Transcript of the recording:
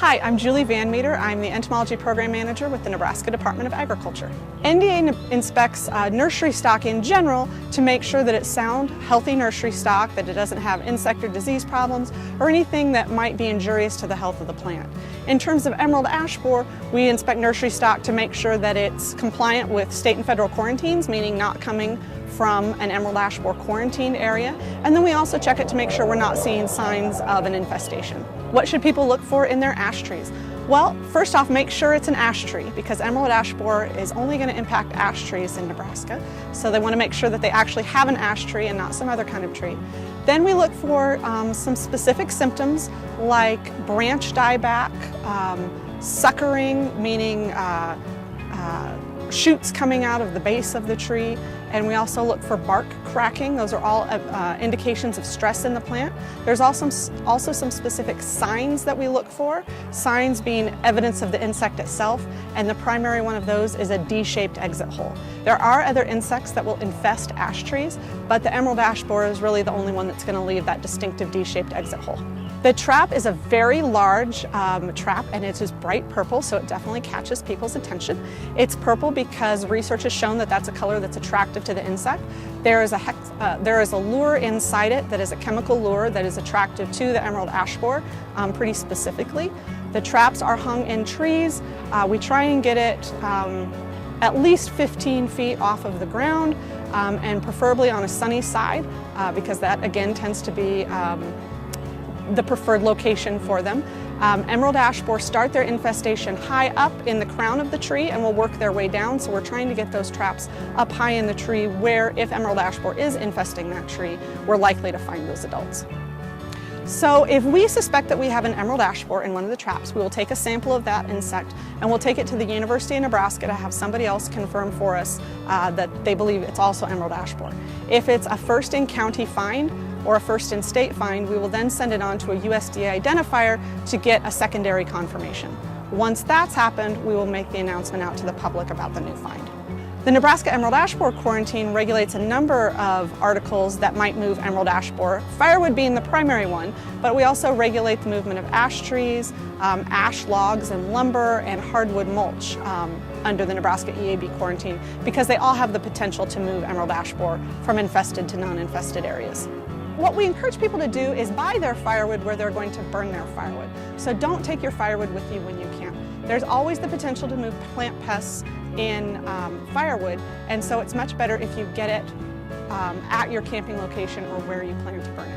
Hi, I'm Julie Van Meter. I'm the Entomology Program Manager with the Nebraska Department of Agriculture. NDA inspects nursery stock in general to make sure that it's sound, healthy nursery stock, that it doesn't have insect or disease problems, or anything that might be injurious to the health of the plant. In terms of emerald ash borer, we inspect nursery stock to make sure that it's compliant with state and federal quarantines, meaning not coming from an emerald ash borer quarantined area, and then we also check it to make sure we're not seeing signs of an infestation. What should people look for in their ash trees? Well, first off, make sure it's an ash tree, because emerald ash borer is only going to impact ash trees in Nebraska, so they want to make sure that they actually have an ash tree and not some other kind of tree. Then we look for some specific symptoms like branch dieback, suckering, meaning shoots coming out of the base of the tree, and we also look for bark cracking. Those are all indications of stress in the plant. There's also some specific signs that we look for, signs being evidence of the insect itself, and the primary one of those is a D-shaped exit hole. There are other insects that will infest ash trees, but the emerald ash borer is really the only one that's going to leave that distinctive D-shaped exit hole. The trap is a very large trap, and it is bright purple, so it definitely catches people's attention. It's purple because research has shown that that's a color that's attractive to the insect. There is a lure inside it that is a chemical lure that is attractive to the emerald ash borer pretty specifically. The traps are hung in trees. We try and get it at least 15 feet off of the ground, and preferably on a sunny side, because that again tends to be the preferred location for them. Emerald ash borer start their infestation high up in the crown of the tree and will work their way down, so we're trying to get those traps up high in the tree where, if emerald ash borer is infesting that tree, we're likely to find those adults. So if we suspect that we have an emerald ash borer in one of the traps, we will take a sample of that insect and we'll take it to the University of Nebraska to have somebody else confirm for us that they believe it's also emerald ash borer. If it's a first in county find or a first in state find, we will then send it on to a USDA identifier to get a secondary confirmation. Once that's happened, we will make the announcement out to the public about the new find. The Nebraska Emerald Ash Borer Quarantine regulates a number of articles that might move emerald ash borer, firewood being the primary one, but we also regulate the movement of ash trees, ash logs and lumber, and hardwood mulch under the Nebraska EAB quarantine, because they all have the potential to move emerald ash borer from infested to non-infested areas. What we encourage people to do is buy their firewood where they're going to burn their firewood. So don't take your firewood with you when you camp. There's always the potential to move plant pests in firewood, and so it's much better if you get it at your camping location or where you plan to burn it.